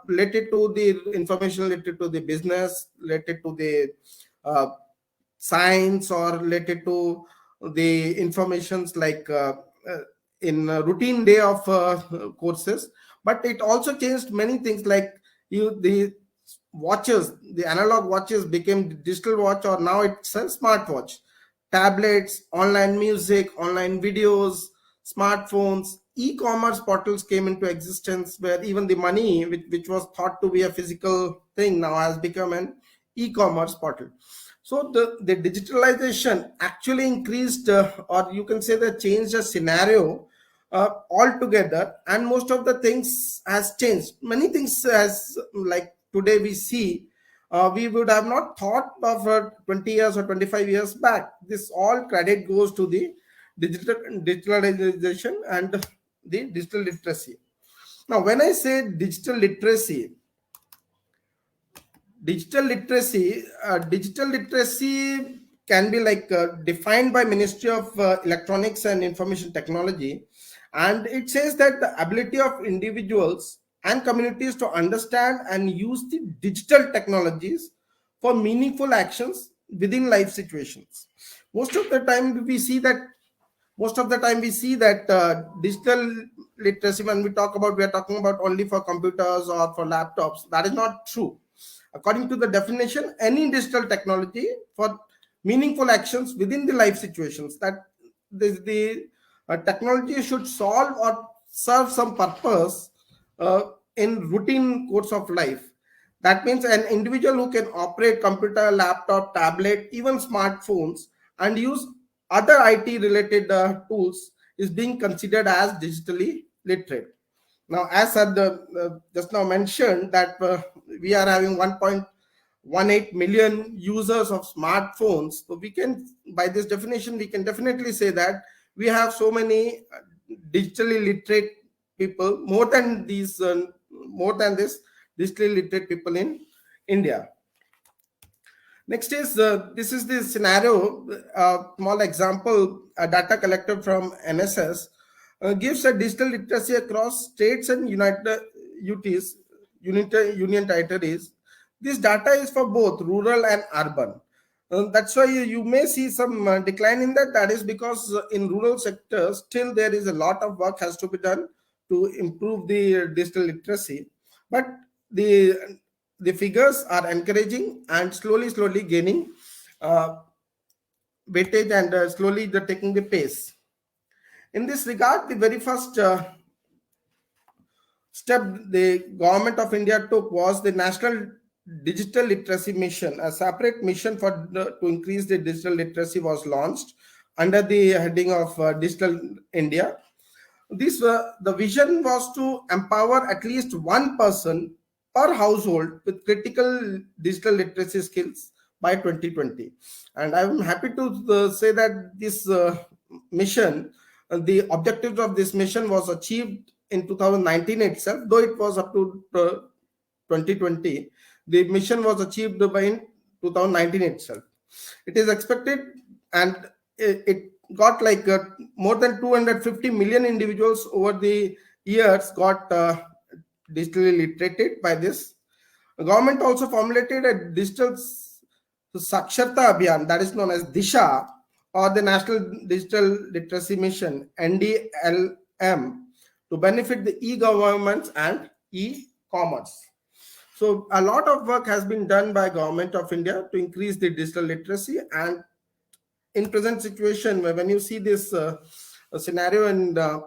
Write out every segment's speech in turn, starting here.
related to the information, related to the business, related to the uh, science, or related to the informations like in a routine day of courses. But it also changed many things, like the watches, the analog watches became digital watch, or now it's a smartwatch. Tablets, online music, online videos, smartphones, e-commerce portals came into existence, where even the money which was thought to be a physical thing now has become an e-commerce portal. So the digitalization actually increased, or you can say that changed the scenario altogether, and most of the things has changed. Many things as like today we see, we would have not thought of 20 years or 25 years back. This all credit goes to the digitalization and the digital literacy. Now, when I say digital literacy can be like defined by Ministry of Electronics and Information Technology, and it says that the ability of individuals and communities to understand and use the digital technologies for meaningful actions within life situations. Most of the time we see that digital literacy, when we are talking about only for computers or for laptops. That is not true. According to the definition, any digital technology for meaningful actions within the life situations, that the technology should solve or serve some purpose in routine course of life. That means an individual who can operate computer, laptop, tablet, even smartphones, and use other IT related tools is being considered as digitally literate. Now, as just now mentioned, that we are having 1.18 million users of smartphones. So we can, by this definition, we can definitely say that we have so many digitally literate people, more than this digitally literate people in India. Next is this is the scenario. Small example: a data collected from NSS gives a digital literacy across states and union territories. This data is for both rural and urban. That's why you may see some decline in that. That is because in rural sectors, still there is a lot of work has to be done to improve the digital literacy. But the the figures are encouraging and slowly gaining uh, weightage, and slowly they're taking the pace. In this regard, the very first step the government of India took was the National Digital Literacy Mission. A separate mission to increase the digital literacy was launched under the heading of Digital India. The vision was to empower at least one person per household with critical digital literacy skills by 2020. And I'm happy to say that this mission, the objectives of this mission was achieved in 2019 itself, though it was up to 2020. The mission was achieved by in 2019 itself. It is expected, and it got like more than 250 million individuals over the years got digitally literated by this. The government also formulated a digital Saksharta Abhiyan, that is known as Disha, or the National Digital Literacy Mission, NDLM, to benefit the e-governments and e-commerce. So a lot of work has been done by Government of India to increase the digital literacy. And in present situation, when you see this scenario in the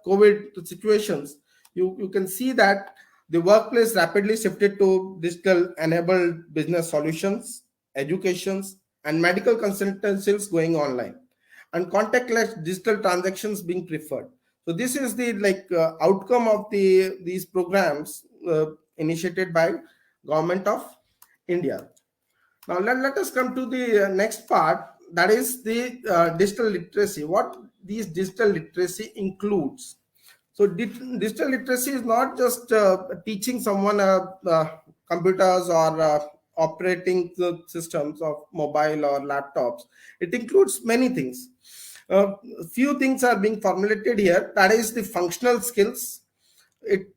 COVID situations, you can see that the workplace rapidly shifted to digital enabled business solutions, educations, and medical consultancies going online, and contactless digital transactions being preferred. So this is the outcome of these programs initiated by Government of India. Now let us come to the next part, that is the digital literacy. What these digital literacy includes. So digital literacy is not just teaching someone computers or operating systems of mobile or laptops. It includes many things. Few things are being formulated here. That is the functional skills. It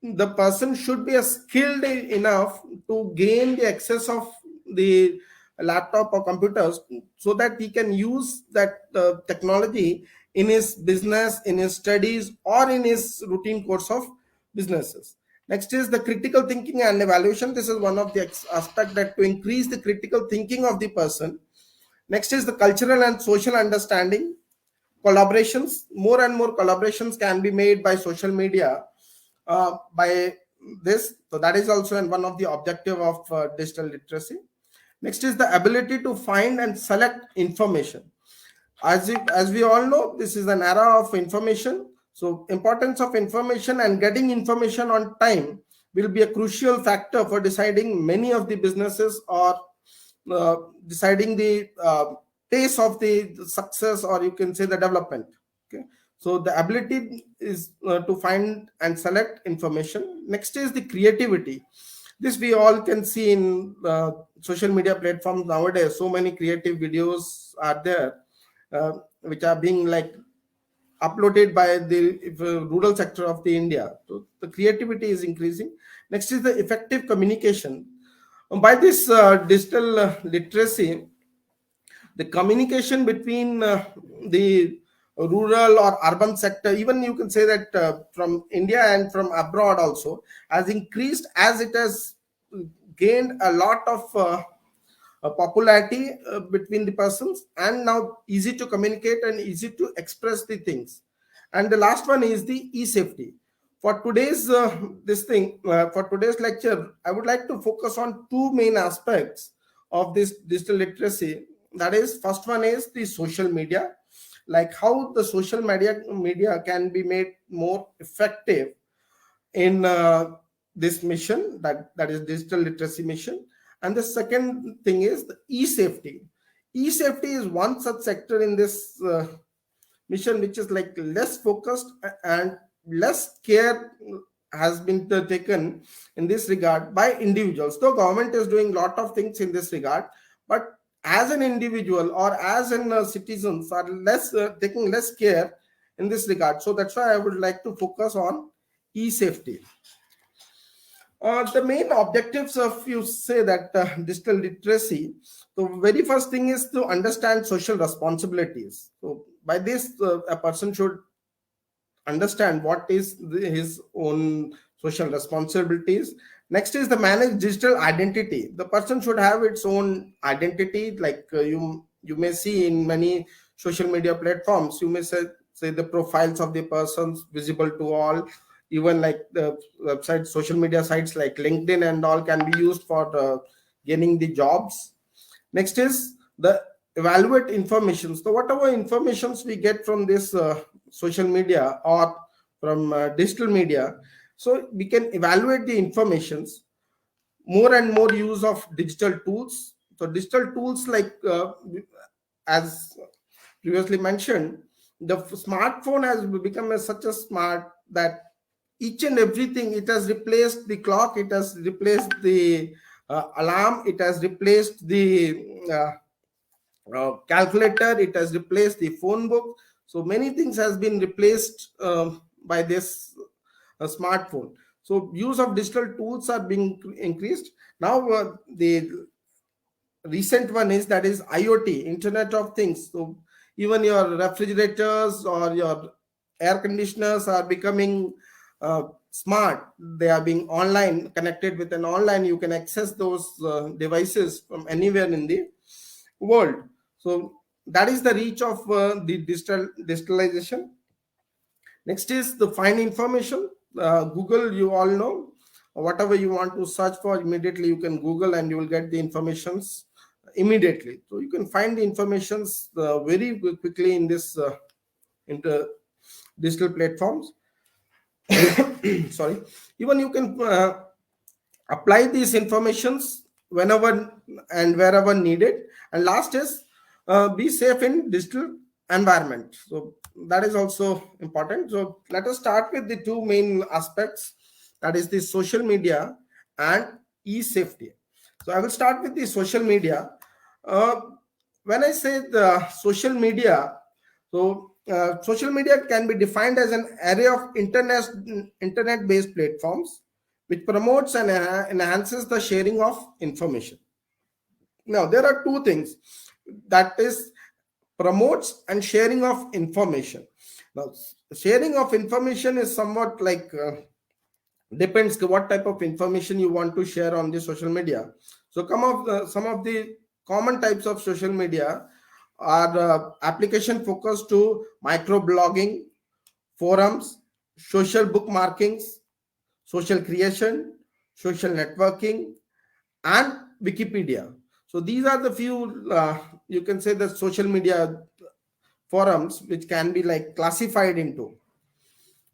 the person should be skilled enough to gain the access of the laptop or computers, so that he can use that technology in his business, in his studies, or in his routine course of businesses. Next is the critical thinking and evaluation. This is one of the aspect that to increase the critical thinking of the person. Next is the cultural and social understanding. Collaborations, more and more collaborations can be made by social media, by this. So that is also one of the objective of digital literacy. Next is the ability to find and select information. As we all know, this is an era of information. So importance of information and getting information on time will be a crucial factor for deciding many of the businesses, or deciding the pace of the success, or you can say the development. Okay, so the ability is to find and select information. Next is the creativity. This we all can see in social media platforms nowadays. So many creative videos are there, which are being like uploaded by the rural sector of the India. So the creativity is increasing. Next is the effective communication. By this digital literacy, the communication between the rural or urban sector, even you can say that from India and from abroad also, has increased, as it has gained a lot of popularity between the persons, and now easy to communicate and easy to express the things. And the last one is the e-safety. For today's for today's lecture, I would like to focus on two main aspects of this digital literacy. That is, first one is the social media, like how the social media can be made more effective in this mission, that is digital literacy mission. And the second thing is the e-safety. E-safety is one such sector in this mission, which is like less focused, and less care has been taken in this regard by individuals. Though government is doing a lot of things in this regard, but as an individual or as an citizens are less taking less care in this regard. So that's why I would like to focus on e-safety. The main objectives of, you say that digital literacy, the very first thing is to understand social responsibilities. So by this, a person should understand what is his own social responsibilities. Next is the manage digital identity. The person should have its own identity, like you may see in many social media platforms, you may say the profiles of the persons visible to all. Even like the website, social media sites like LinkedIn and all can be used for gaining the jobs. Next is the evaluate information. So whatever informations we get from this social media or from digital media, so we can evaluate the informations. More and more use of digital tools. So digital tools like as previously mentioned, the smartphone has become such a smart that each and everything, it has replaced the clock, it has replaced the alarm, it has replaced the calculator, it has replaced the phone book. So many things has been replaced by this smartphone. So use of digital tools are being increased. Now the recent one is, that is IoT, Internet of Things. So even your refrigerators or your air conditioners are becoming smart. They are being online, connected with an online. You can access those devices from anywhere in the world. So that is the reach of the digitalization. Next is the find information. Google, you all know, whatever you want to search for, immediately you can Google and you will get the informations immediately. So you can find the informations very quickly in this into digital platforms. Sorry. Even you can apply these informations whenever and wherever needed. And last is be safe in digital environment. So that is also important. So let us start with the two main aspects, that is the social media and e-safety. So I will start with the social media. uh, when I say the social media, so social media can be defined as an array of internet-based platforms which promotes and enhances the sharing of information. Now, there are two things, that is promotes and sharing of information. Now, sharing of information is somewhat like depends what type of information you want to share on the social media. So some of the common types of social media are application focused to microblogging, forums, social bookmarkings, social creation, social networking, and Wikipedia. So these are the few you can say the social media forums which can be like classified into.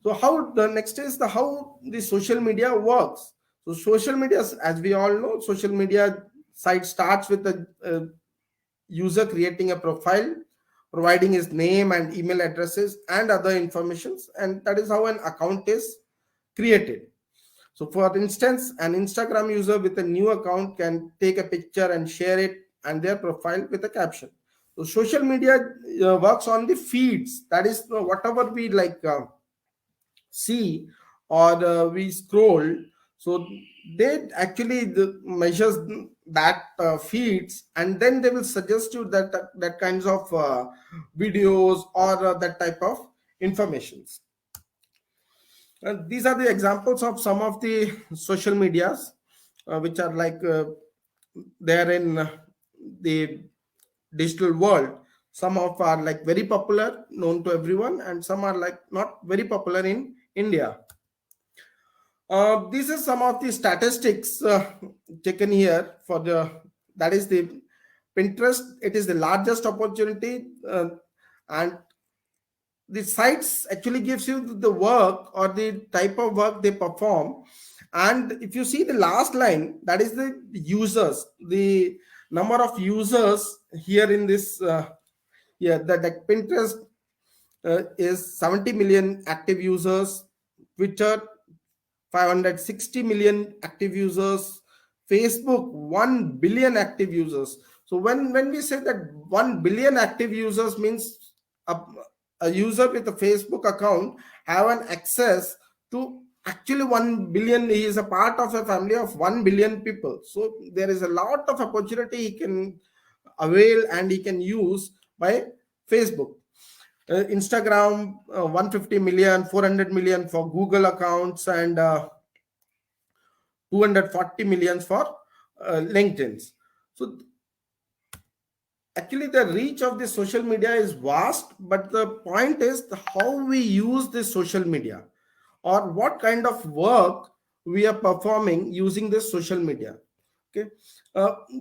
So how the next is the how the social media works. So social media, as we all know, social media site starts with a user creating a profile, providing his name and email addresses and other informations, and that is how an account is created. So for instance, an Instagram user with a new account can take a picture and share it and their profile with a caption. So social media works on the feeds, that is whatever we like see or we scroll. So they actually measures that feeds, and then they will suggest you that kinds of videos or that type of informations. These are the examples of some of the social medias which are like there in the digital world. Some of are like very popular, known to everyone, and some are like not very popular in India. These are some of the statistics taken here for the, that is the Pinterest. It is the largest opportunity, and the sites actually gives you the work or the type of work they perform. And if you see the last line, that is the users, the number of users here in this that Pinterest is 70 million active users, Twitter 560 million active users, Facebook 1 billion active users. So when we say that 1 billion active users means a user with a Facebook account have an access to actually 1 billion. He is a part of a family of 1 billion people. So there is a lot of opportunity he can avail and he can use by Facebook. Instagram 150 million, 400 million for Google accounts, and 240 million for LinkedIn. So actually the reach of the social media is vast, but the point is how we use this social media or what kind of work we are performing using this social media. Okay,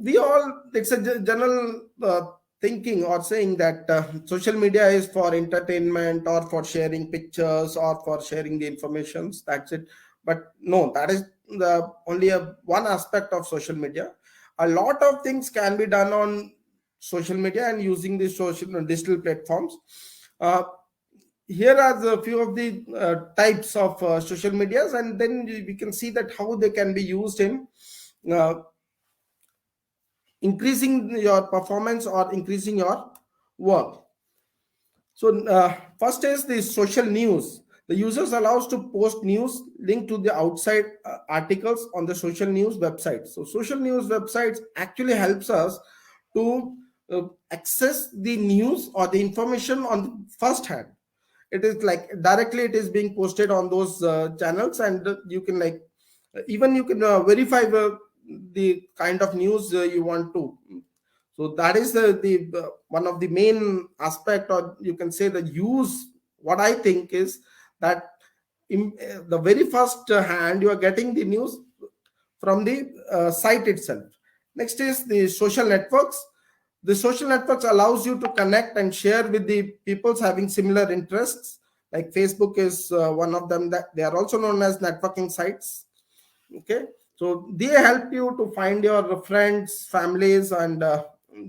we all, it's a general thinking or saying that social media is for entertainment or for sharing pictures or for sharing the informations, that's it. But no, that is the only one aspect of social media. A lot of things can be done on social media and using the social digital platforms. uh, Here are the few of the types of social medias, and then we can see that how they can be used in uh, increasing your performance or increasing your work. So first is the social news. The users allows to post news linked to the outside articles on the social news websites. So social news websites actually helps us to access the news or the information on first hand. It is like directly it is being posted on those channels, and you can like even you can verify the kind of news you want to. So that is the one of the main aspect, or you can say the use. What I think is that in the very first hand you are getting the news from the site itself. Next is the social networks. The social networks allows you to connect and share with the peoples having similar interests. Like Facebook is one of them, that they are also known as networking sites. Okay, so they help you to find your friends, families, and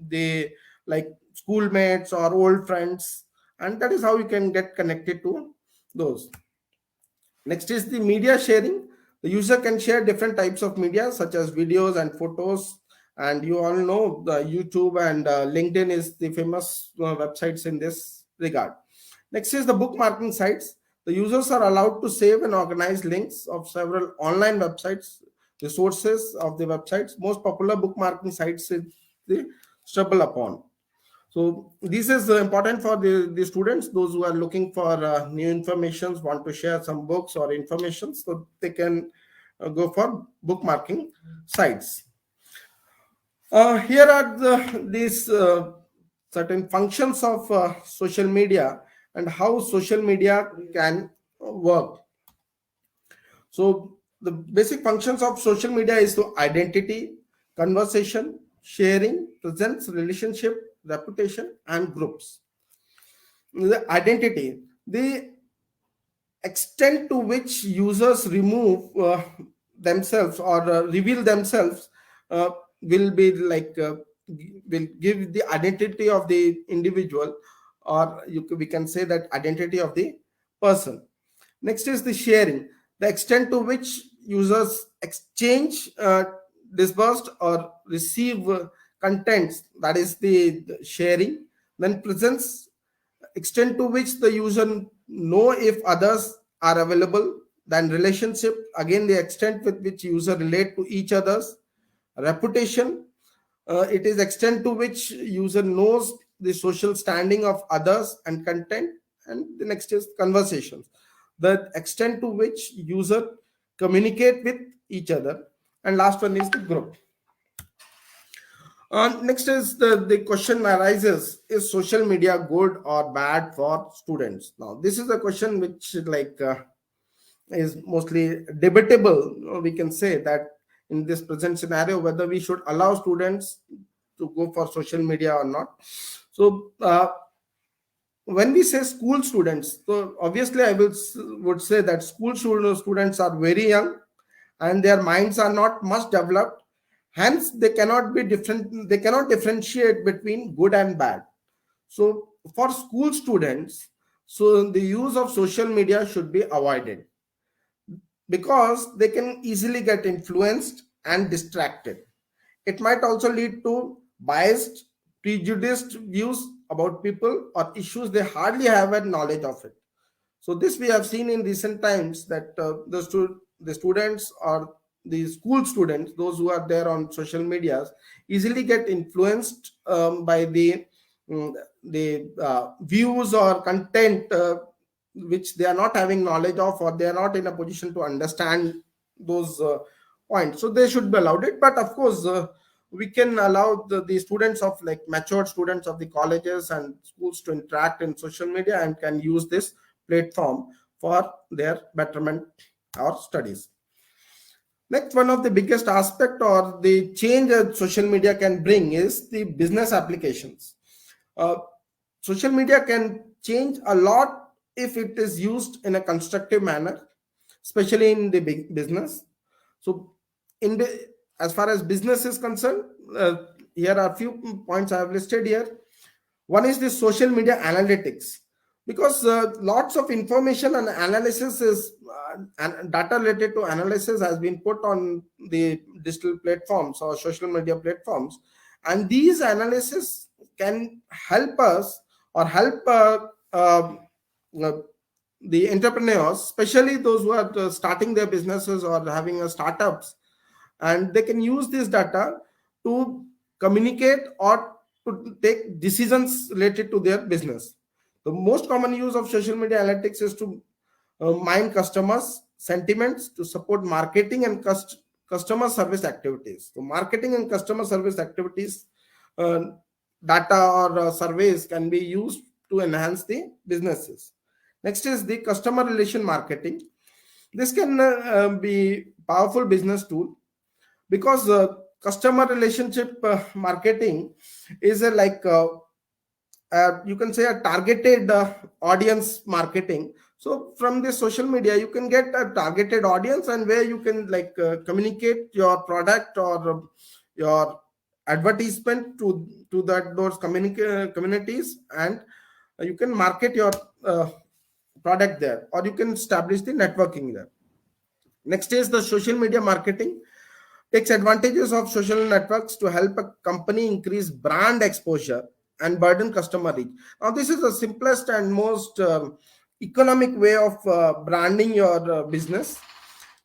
the like schoolmates or old friends, and that is how you can get connected to those. Next is the media sharing. The user can share different types of media such as videos and photos, and you all know the YouTube and LinkedIn is the famous websites in this regard. Next is the bookmarking sites. The users are allowed to save and organize links of several online websites, the sources of the websites. Most popular bookmarking sites is the StumbleUpon. So this is important for the students, those who are looking for new informations, want to share some books or information, so they can go for bookmarking sites. Here are these certain functions of social media and how social media can work. So the basic functions of social media is to identity, conversation, sharing, presence, relationship, reputation, and groups. The identity, the extent to which users remove themselves or reveal themselves uh, will be like will give the identity of the individual, or we can say that identity of the person. Next is the sharing, the extent to which users exchange, disbursed or receive contents, that is the sharing. Then presence, extent to which the user know if others are available. Then relationship, again the extent with which user relate to each others. Reputation, it is extent to which user knows the social standing of others and content. And the next is conversations, the extent to which user communicate with each other. And last one is the group. Next is the question arises, is social media good or bad for students? Now this is a question which is mostly debatable. We can say that in this present scenario whether we should allow students to go for social media or not. So when we say school students, so obviously I would say that school students are very young and their minds are not much developed, hence they cannot be different, they cannot differentiate between good and bad. So for school students, so the use of social media should be avoided, because they can easily get influenced and distracted. It might also lead to biased, prejudiced views about people or issues they hardly have a knowledge of it. So this we have seen in recent times that the students or the school students, those who are there on social medias, easily get influenced by the views or content which they are not having knowledge of, or they are not in a position to understand those points. So they should be allowed it. But of course, we can allow the students of like matured students of the colleges and schools to interact in social media and can use this platform for their betterment or studies. Next, one of the biggest aspect or the change that social media can bring is the business applications. Uh, Social media can change a lot if it is used in a constructive manner, especially in the big business. So, in the, as far as business is concerned, here are a few points I have listed here. One is the social media analytics, because lots of information and analysis is and data related to analysis has been put on the digital platforms or social media platforms, and these analysis can help us or help uh, the entrepreneurs, especially those who are starting their businesses or having a startups, and they can use this data to communicate or to take decisions related to their business. The most common use of social media analytics is to mine customers sentiments, to support marketing and customer service activities. So marketing and customer service activities, uh, data or surveys can be used to enhance the businesses. Next is the customer relation marketing. This can be powerful business tool, because customer relationship marketing is a you can say a targeted audience marketing. So from this social media you can get a targeted audience, and where you can communicate your product or your advertisement to that those communities, and you can market your product there, or you can establish the networking there. Next is the social media marketing takes advantages of social networks to help a company increase brand exposure and burden customer reach. Now, this is the simplest and most economic way of branding your business.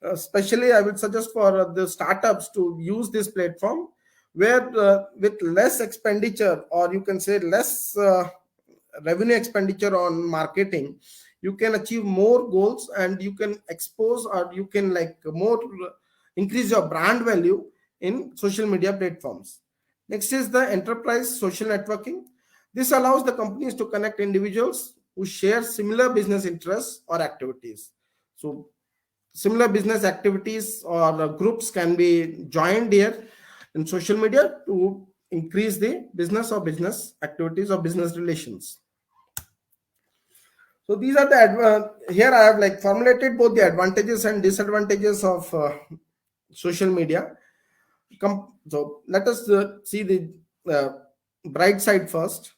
Especially, I would suggest for the startups to use this platform, where with less expenditure, or you can say less revenue expenditure on marketing, you can achieve more goals, and you can expose, or you can like more increase your brand value in social media platforms. Next is the enterprise social networking. This allows the companies to connect individuals who share similar business interests or activities. So similar business activities or groups can be joined here in social media to increase the business or business activities or business relations. So these are the here I have like formulated both the advantages and disadvantages of social media. So let us see the uh, bright side first.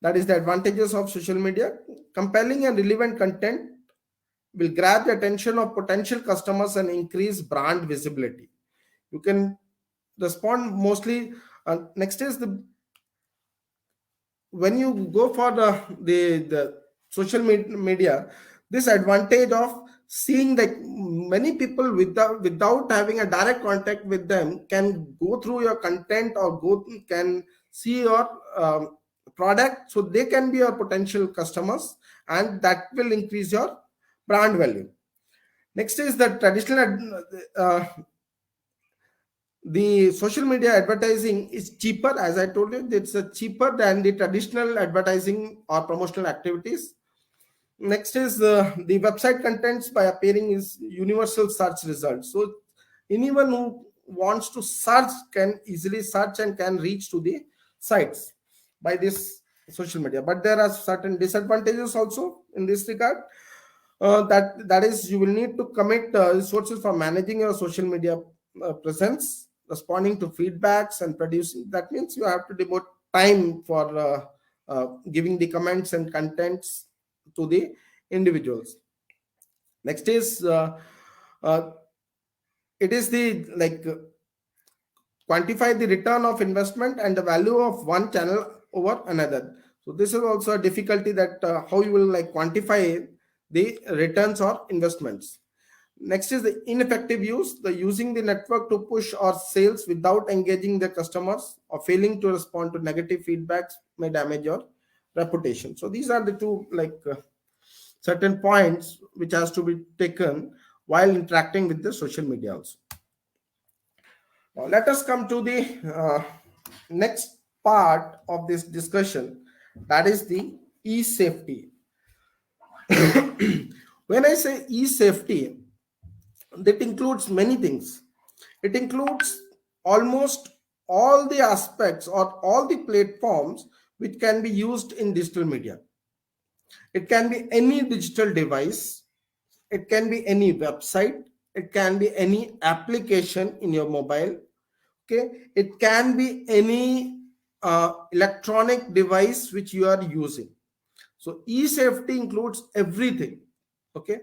That is the advantages of social media. Compelling and relevant content will grab the attention of potential customers and increase brand visibility. You can respond mostly. Next is the when you go for the social media, this advantage of seeing that many people without having a direct contact with them can go through your content or can see your product, so they can be your potential customers, and that will increase your brand value. Next is the traditional the social media advertising is cheaper. As I told you, it's cheaper than the traditional advertising or promotional activities. Next is the website contents by appearing is universal search results. So anyone who wants to search can easily search and can reach to the sites by this social media. But there are certain disadvantages also in this regard. That is, you will need to commit resources for managing your social media presence, responding to feedbacks, and producing. That means you have to devote time for giving the comments and contents to the individuals. Next is uh, it is the like quantify the return of investment and the value of one channel over another. So this is also a difficulty, that how you will like quantify the returns or investments. Next is the ineffective use, the using the network to push or sales without engaging the customers, or failing to respond to negative feedbacks may damage your reputation. So these are the two certain points which has to be taken while interacting with the social media also. Now let us come to the next part of this discussion, that is the e-safety. When I say e-safety, that includes many things. It includes almost all the aspects or all the platforms which can be used in digital media. It can be any digital device, it can be any website, it can be any application in your mobile. Okay, it can be any electronic device which you are using. So e-safety includes everything. Okay,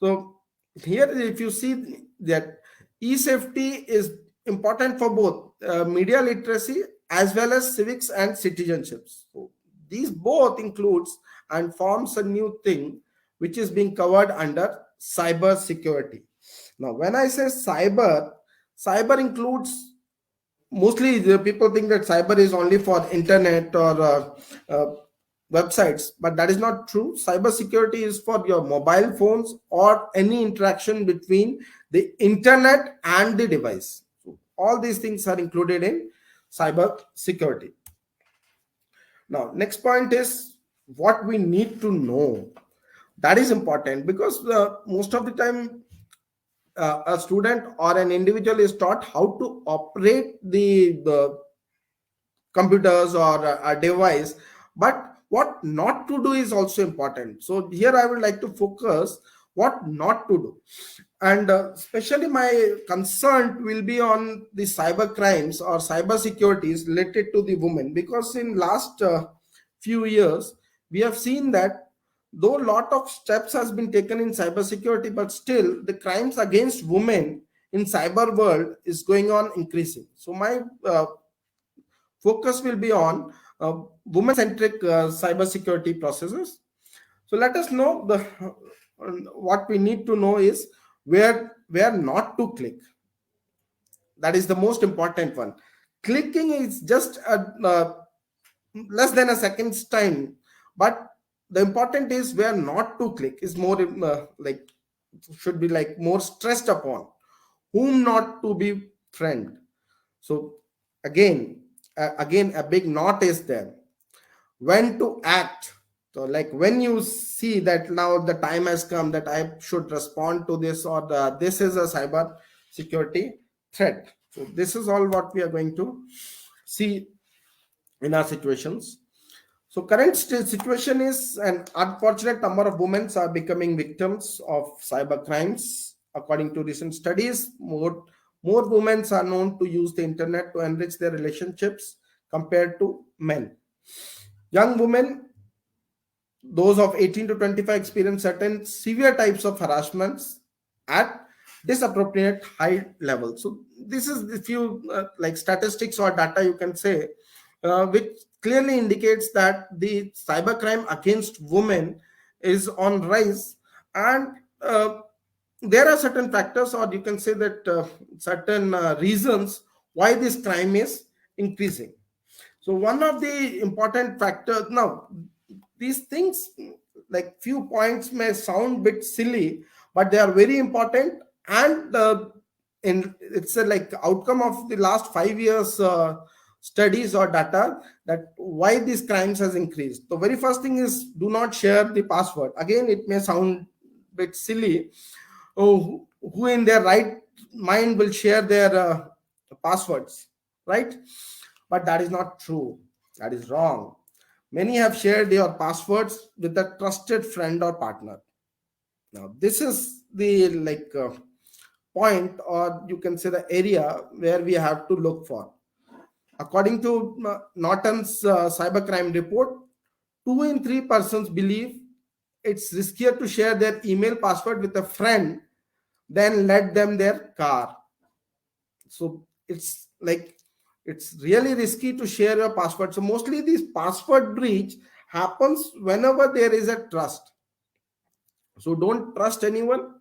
so here if you see that e-safety is important for both media literacy as well as civics and citizenships. So these both includes and forms a new thing which is being covered under cyber security. Now when I say cyber includes, mostly the people think that cyber is only for internet or websites, but that is not true. Cyber security is for your mobile phones or any interaction between the internet and the device. So all these things are included in cyber security. Now next point is what we need to know. That is important, because most of the time a student or an individual is taught how to operate the computers or a device, but what not to do is also important. So here I would like to focus what not to do, and especially my concern will be on the cyber crimes or cyber securities related to the women, because in last few years we have seen that though a lot of steps has been taken in cyber security, but still the crimes against women in cyber world is going on increasing. So my focus will be on women-centric cybersecurity processes. So let us know what we need to know is where not to click. That is the most important one. Clicking is just less than a second's time, but the important is where not to click is more like should be like more stressed upon, whom not to be friend. So again a big not is there. When to act. So like when you see that now the time has come that I should respond to this, or this is a cyber security threat. So this is all what we are going to see in our situations. So current situation is an unfortunate number of women are becoming victims of cyber crimes. According to recent studies, more women are known to use the internet to enrich their relationships compared to men. Young women, those of 18 to 25, experience certain severe types of harassments at disappropriate high levels. So this is the few like statistics or data you can say, which clearly indicates that the cybercrime against women is on rise. And there are certain factors, or you can say that certain reasons why this crime is increasing. So one of the important factors, now these things, like few points may sound bit silly, but they are very important. And it's a like outcome of the last 5 years studies or data, that why these crimes has increased. The very first thing is, do not share the password. Again, it may sound bit silly. Who in their right mind will share their passwords, right? But that is not true. That is wrong. Many have shared your passwords with a trusted friend or partner. Now this is the like point, or you can say the area where we have to look for. According to Norton's cybercrime report, 2 in 3 persons believe it's riskier to share their email password with a friend than let them their car. So it's like it's really risky to share your password. So mostly this password breach happens whenever there is a trust. So don't trust anyone,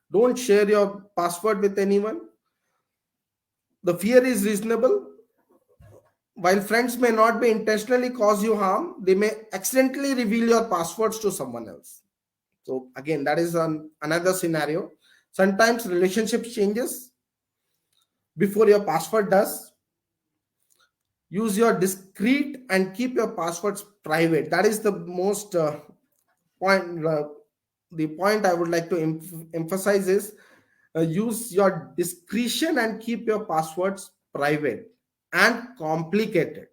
don't share your password with anyone. The fear is reasonable. While friends may not be intentionally cause you harm, they may accidentally reveal your passwords to someone else. So again, that is another scenario. Sometimes relationship changes before your password does. Use your discreet and keep your passwords private. That is the most point. The point I would like to emphasize is use your discretion and keep your passwords private and complicated.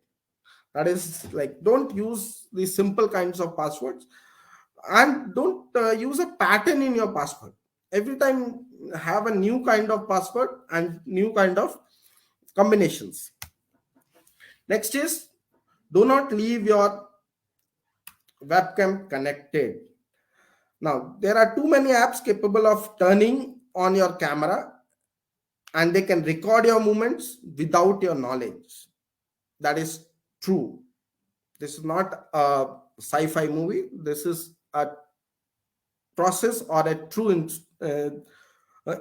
That is like, don't use the simple kinds of passwords, and don't use a pattern in your password. Every time have a new kind of password and new kind of combinations. Next is, do not leave your webcam connected. Now there are too many apps capable of turning on your camera, and they can record your movements without your knowledge. That is true. This is not a sci-fi movie. This is a process or a true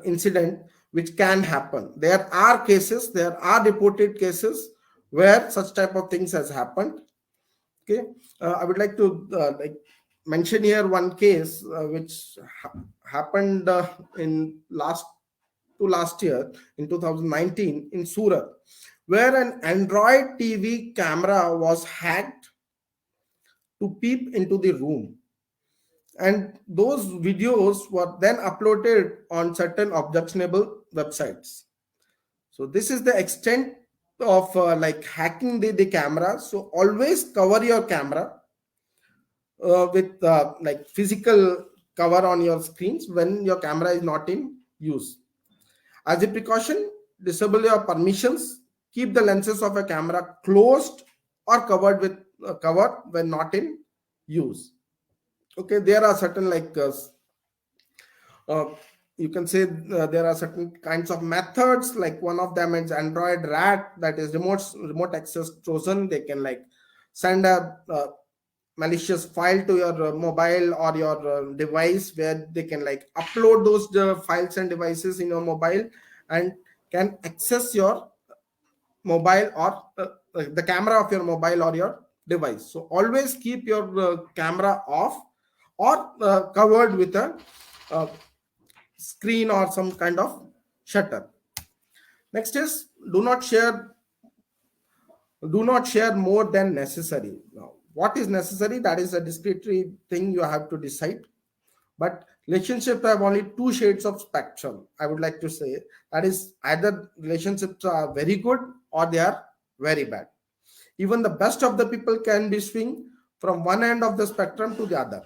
incident which can happen. There are cases, there are reported cases where such type of things has happened. Okay, I would like to like mention here one case which happened in last year in 2019 in Surat, where an Android TV camera was hacked to peep into the room, and those videos were then uploaded on certain objectionable websites. So this is the extent of like hacking the camera. So always cover your camera with like physical cover on your screens when your camera is not in use. As a precaution, disable your permissions. Keep the lenses of a camera closed or covered with cover when not in use. Okay, there are certain like uh, you can say there are certain kinds of methods. Like one of them is Android rat, that is remote access chosen. They can like send a malicious file to your mobile or your device, where they can like upload those files and devices in your mobile and can access your mobile or the camera of your mobile or your device. So always keep your camera off or covered with a uh, screen or some kind of shutter. Next is do not share more than necessary. Now, what is necessary? That is a discrete thing you have to decide. But relationships have only two shades of spectrum, I would like to say. That is, either relationships are very good or they are very bad. Even the best of the people can be swing from one end of the spectrum to the other.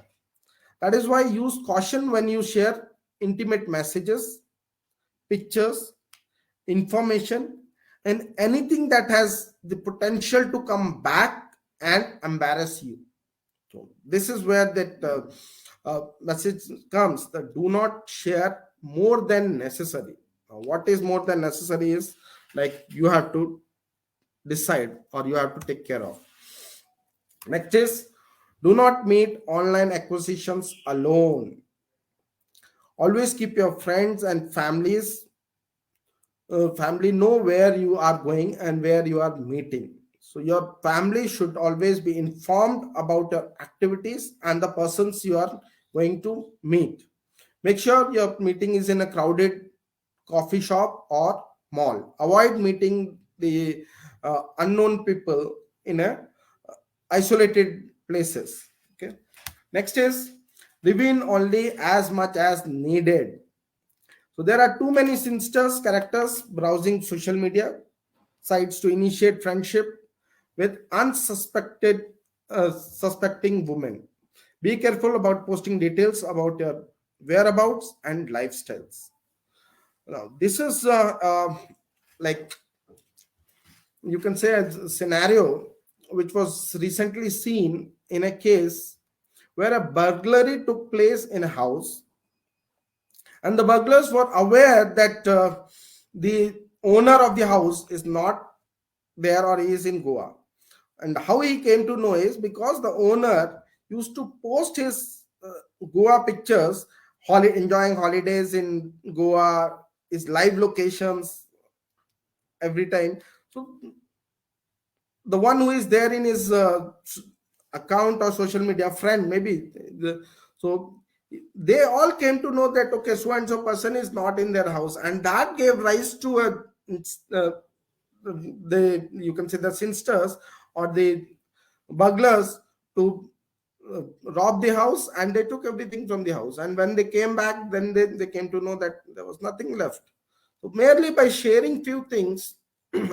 That is why use caution when you share intimate messages, pictures, information, and anything that has the potential to come back and embarrass you. So this is where that message comes, that do not share more than necessary. What is more than necessary is like you have to decide or you have to take care of. Next is, do not meet online acquisitions alone. Always keep your friends and family know where you are going and where you are meeting. So your family should always be informed about your activities and the persons you are going to meet. Make sure your meeting is in a crowded coffee shop or mall. Avoid meeting the unknown people in a isolated places. Okay. Next is, reveal only as much as needed. So there are too many sinister characters browsing social media sites to initiate friendship with suspecting women. Be careful about posting details about your whereabouts and lifestyles. Now, this is like you can say a scenario which was recently seen in a case where a burglary took place in a house, and the burglars were aware that the owner of the house is not there or he is in Goa. And how he came to know is because the owner used to post his Goa pictures, enjoying holidays in Goa, his live locations every time. So the one who is there in his account or social media friend, maybe so they all came to know that okay, so and so person is not in their house, and that gave rise to a the you can say the sinsters or the burglars to rob the house, and they took everything from the house. And when they came back, then they came to know that there was nothing left. So merely by sharing few things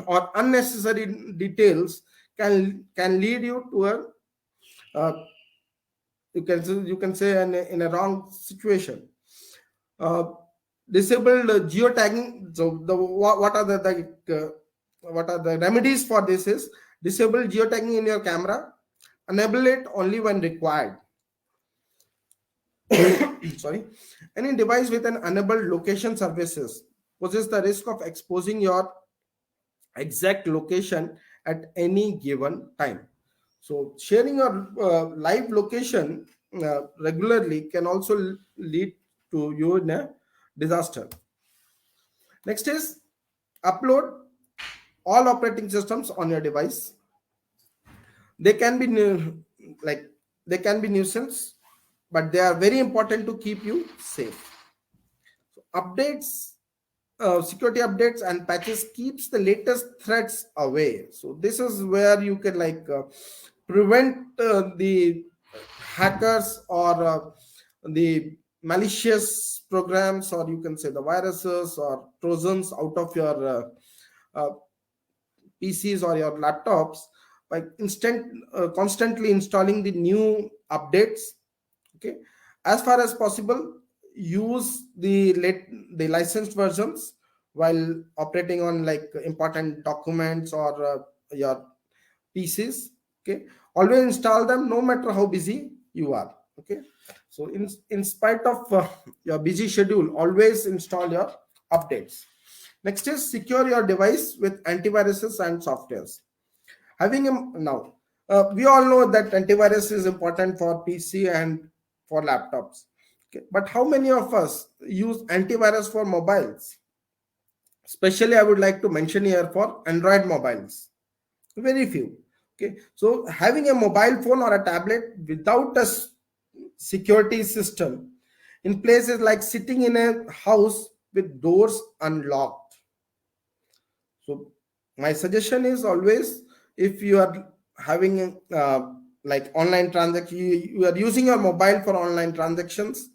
or unnecessary details can lead you to a you can say in a wrong situation. uh, Disabled geotagging. So the what are what are the remedies for this is disable geotagging in your camera, enable it only when required. Sorry. Any device with an enabled location services poses the risk of exposing your exact location at any given time. So sharing your live location regularly can also lead to you in a disaster. Next is, upload all operating systems on your device. They can be like they can be nuisance, but they are very important to keep you safe. So updates, security updates and patches keeps the latest threats away. So this is where you can like prevent the hackers or the malicious programs, or you can say the viruses or trojans out of your PCs or your laptops by constantly installing the new updates. Okay, as far as possible, use the licensed versions while operating on like important documents or your PCs. Okay, always install them no matter how busy you are. Okay, so in spite of your busy schedule, always install your updates. Next is, secure your device with antiviruses and softwares. Having a now We all know that antivirus is important for PC and for laptops. Okay. But how many of us use antivirus for mobiles? Especially, I would like to mention here for Android mobiles. Very few. Okay. So having a mobile phone or a tablet without a security system in places like sitting in a house with doors unlocked. So my suggestion is always, if you are having like online transaction, you are using your mobile for online transactions,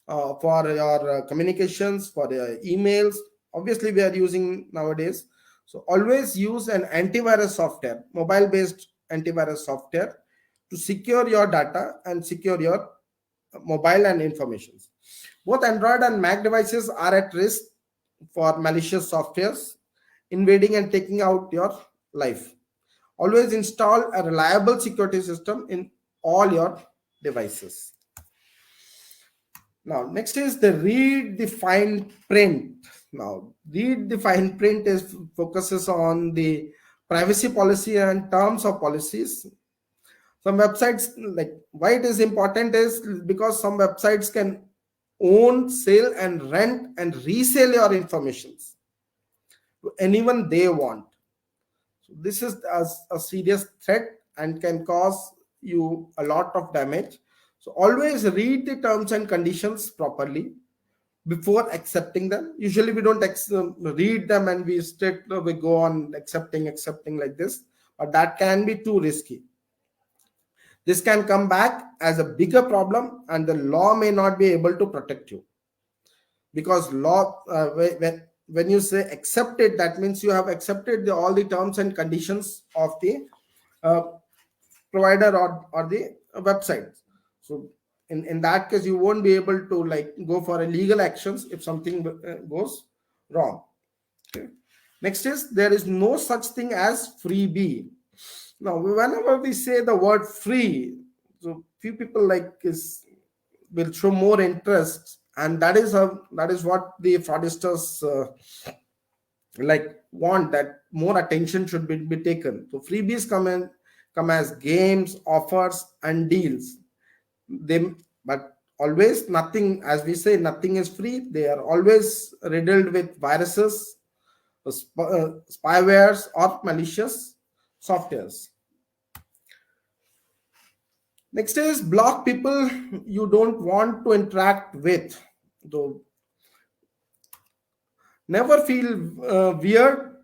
for your communications, for your emails. Obviously, we are using nowadays. So always use an antivirus software, mobile based antivirus software, to secure your data and secure your mobile and informations. Both Android and Mac devices are at risk for malicious softwares invading and taking out your life. Always install a reliable security system in all your devices. Now, next is the read the fine print. Now, read the fine print is focuses on the privacy policy and terms of policies. Some websites, like why it is important is because some websites can own, sell, and rent and resell your informations to anyone they want. So this is a serious threat and can cause you a lot of damage. So always read the terms and conditions properly before accepting them. Usually we don't read them and we go on accepting like this, but that can be too risky. This can come back as a bigger problem, and the law may not be able to protect you, because law when you say accepted, that means you have accepted all the terms and conditions of the uh, provider or the website. So in that case, you won't be able to like go for a legal actions if something goes wrong. Okay. Next is, there is no such thing as freebie. Now, whenever we say the word free, so few people will show more interest, and that is what the fraudsters want, that more attention should be taken. So freebies come as games, offers, and deals. But always, nothing, as we say, nothing is free. They are always riddled with viruses, spywares, or malicious softwares. Next is block people you don't want to interact with. So never feel weird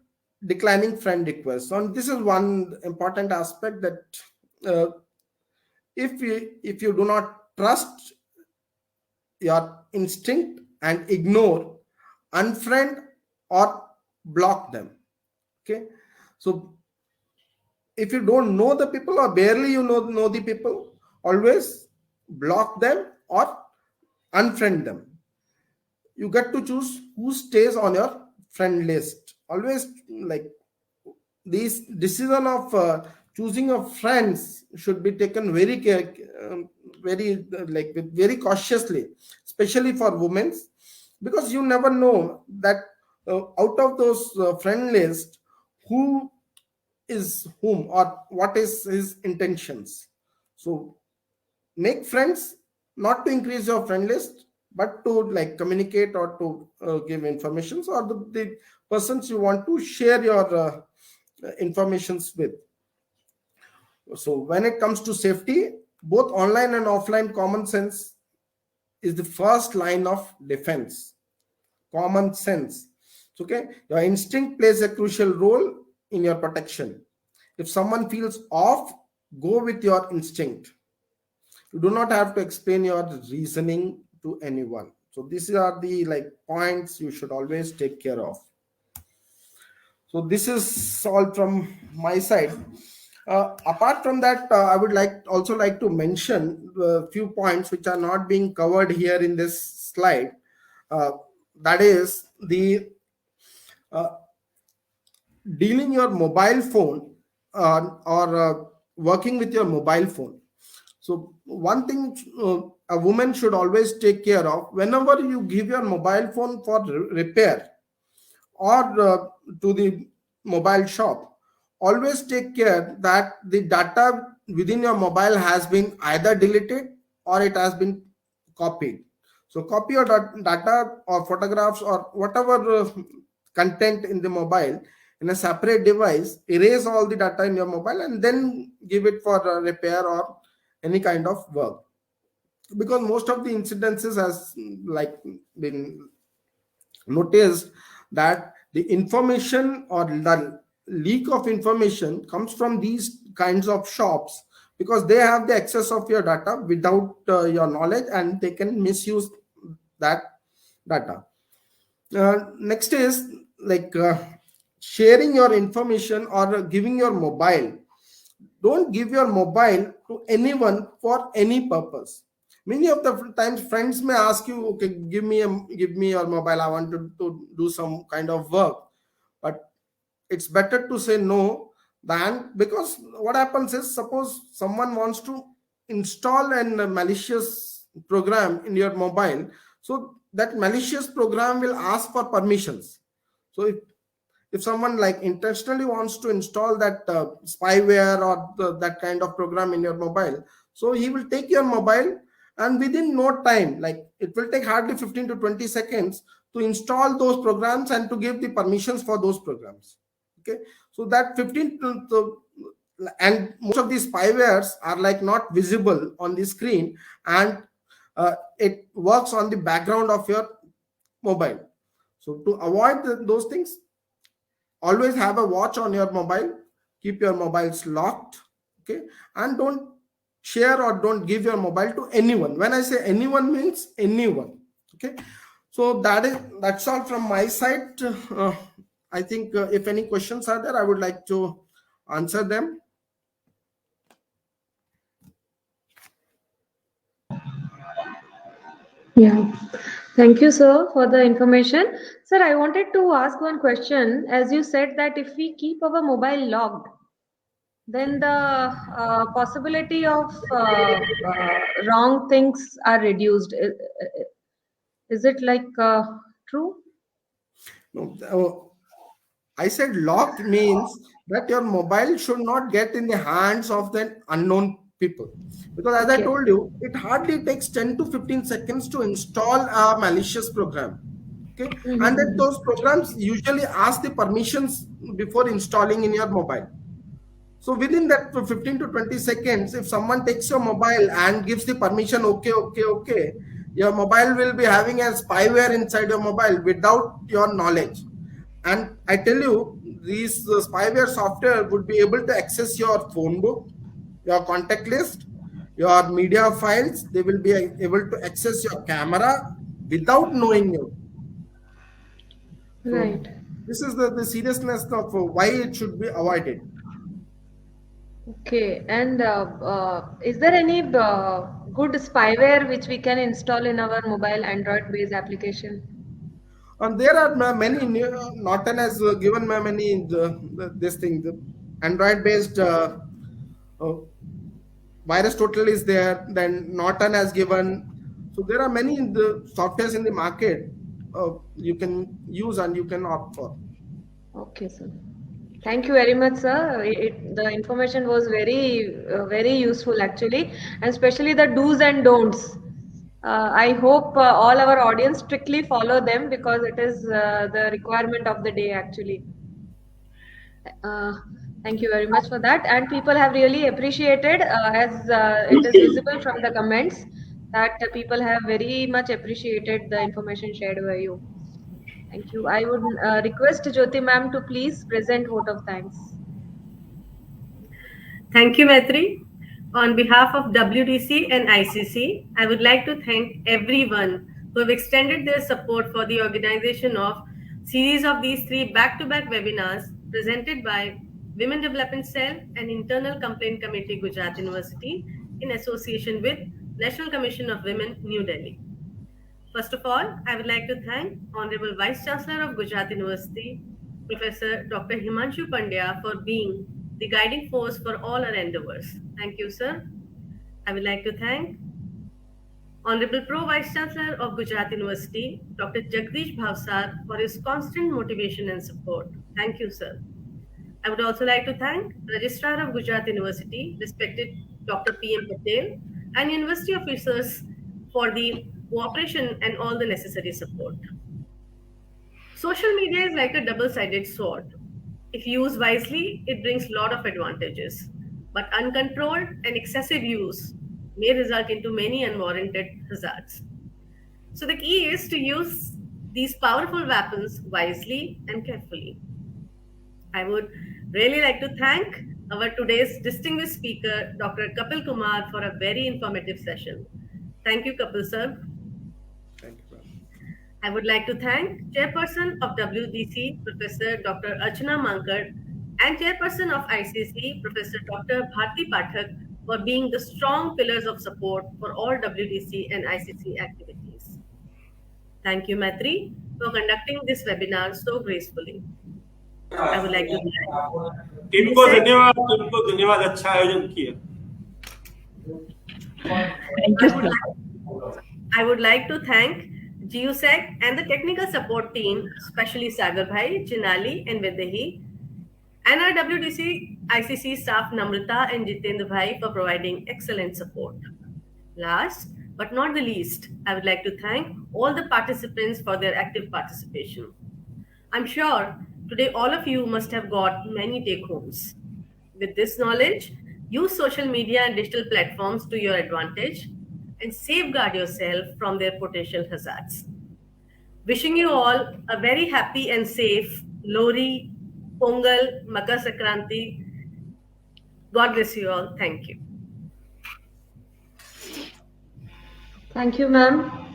declining friend requests. And this is one important aspect, that uh, if you do not trust your instinct and ignore, unfriend, or block them. Okay. So if you don't know the people, or barely you know the people, always block them or unfriend them. You get to choose who stays on your friend list. Always, like, these decision of choosing of friends should be taken very very cautiously, especially for women, because you never know that out of those friend list, who is whom, or what is his intentions. So make friends not to increase your friend list, but to like communicate or to give informations, or the persons you want to share your informations with. So when it comes to safety, both online and offline, common sense is the first line of defense. Common sense. Okay, your instinct plays a crucial role in your protection. If someone feels off, go with your instinct. You do not have to explain your reasoning to anyone. So these are the points you should always take care of. So this is all from my side. Apart from that, I would also like to mention a few points which are not being covered here in this slide. That is the dealing your mobile phone, or working with your mobile phone. So one thing a woman should always take care of, whenever you give your mobile phone for repair, or to the mobile shop, always take care that the data within your mobile has been either deleted or it has been copied. So copy your data or photographs or whatever content in the mobile in a separate device, erase all the data in your mobile and then give it for repair or any kind of work. Because most of the incidences has like been noticed that the information or the leak of information comes from these kinds of shops, because they have the access of your data without your knowledge, and they can misuse that data. Next is like sharing your information or giving your mobile. Don't give your mobile to anyone for any purpose. Many of the times friends may ask you, okay, give me your mobile, I want to do some kind of work. But it's better to say no than, because what happens is, suppose someone wants to install a malicious program in your mobile, so that malicious program will ask for permissions. So if someone like intentionally wants to install that spyware or that kind of program in your mobile, so he will take your mobile, and within no time, like it will take hardly 15 to 20 seconds to install those programs and to give the permissions for those programs. Okay, so that 15 to and most of these spywares are like not visible on the screen, and it works on the background of your mobile. So to avoid those things, always have a watch on your mobile, keep your mobiles locked. Okay, and don't share or don't give your mobile to anyone. When I say anyone, means anyone. Okay, so that's all from my side. I think if any questions are there, I would like to answer them. Yeah. Thank you, sir, for the information. Sir, I wanted to ask one question. As you said that if we keep our mobile locked, then the possibility of wrong things are reduced. Is it like true? No, I said lock means that your mobile should not get in the hands of the unknown people. Because as I Okay. told you, it hardly takes 10 to 15 seconds to install a malicious program. Okay, and that Mm-hmm. those programs usually ask the permissions before installing in your mobile. So within that 15 to 20 seconds, if someone takes your mobile and gives the permission, okay, okay, okay, your mobile will be having a spyware inside your mobile without your knowledge. And I tell you, these spyware software would be able to access your phone book, your contact list, your media files. They will be able to access your camera without knowing you. So Right. this is the seriousness of why it should be avoided. Okay. And is there any good spyware which we can install in our mobile Android-based application? And there are many Norton has given many this thing, the Android based uh, virus total is there. Then Norton has given. So there are many softwares in the market you can use and you can opt for. Okay, sir. Thank you very much, sir. The information was very useful actually, and especially the do's and don'ts. I hope all our audience strictly follow them because it is the requirement of the day actually. Uh, Thank you very much for that. And people have really appreciated, as it is visible from the comments, that people have very much appreciated the information shared by you. Thank you. I would request Jyoti ma'am to please present vote of thanks. Thank you, Maitri. On behalf of WDC and ICC, I would like to thank everyone who have extended their support for the organization of series of these three back-to-back webinars presented by Women Development Cell and Internal Complaint Committee, Gujarat University, in association with National Commission of Women, New Delhi. First of all, I would like to thank Honorable Vice Chancellor of Gujarat University, Professor Dr. Himanshu Pandya, for being the guiding force for all our endeavors. Thank you, sir. I would like to thank Honorable Pro Vice Chancellor of Gujarat University, Dr. Jagdish Bhavsar, for his constant motivation and support. Thank you, sir. I would also like to thank Registrar of Gujarat University, respected Dr. P.M. Patel, and university officers for the cooperation and all the necessary support. Social media is like a double-sided sword. If used wisely, it brings a lot of advantages. But uncontrolled and excessive use may result into many unwarranted hazards. So the key is to use these powerful weapons wisely and carefully. I would really like to thank our today's distinguished speaker, Dr. Kapil Kumar, for a very informative session. Thank you, Kapil sir. Thank you, ma'am. I would like to thank Chairperson of WDC, Professor Dr. Archana Mankad, and Chairperson of ICC, Professor Dr. Bharti Pathak, for being the strong pillars of support for all WDC and ICC activities. Thank you, Maitri, for conducting this webinar so gracefully. I would like to thank team को धन्यवाद अच्छा आयोजन किया. Thank you, sir. I would like to thank GUSEC and the technical support team, especially Sagar Bhai, Chinali, and Videhi, and our WDC ICC staff Namrata and Jitendra Bhai for providing excellent support. Last but not the least, I would like to thank all the participants for their active participation. I'm sure today all of you must have got many take-homes. With this knowledge, use social media and digital platforms to your advantage and safeguard yourself from their potential hazards. Wishing you all a very happy and safe Lohri, Pongal, Makar Sankranti. God bless you all. Thank you. Thank you, ma'am.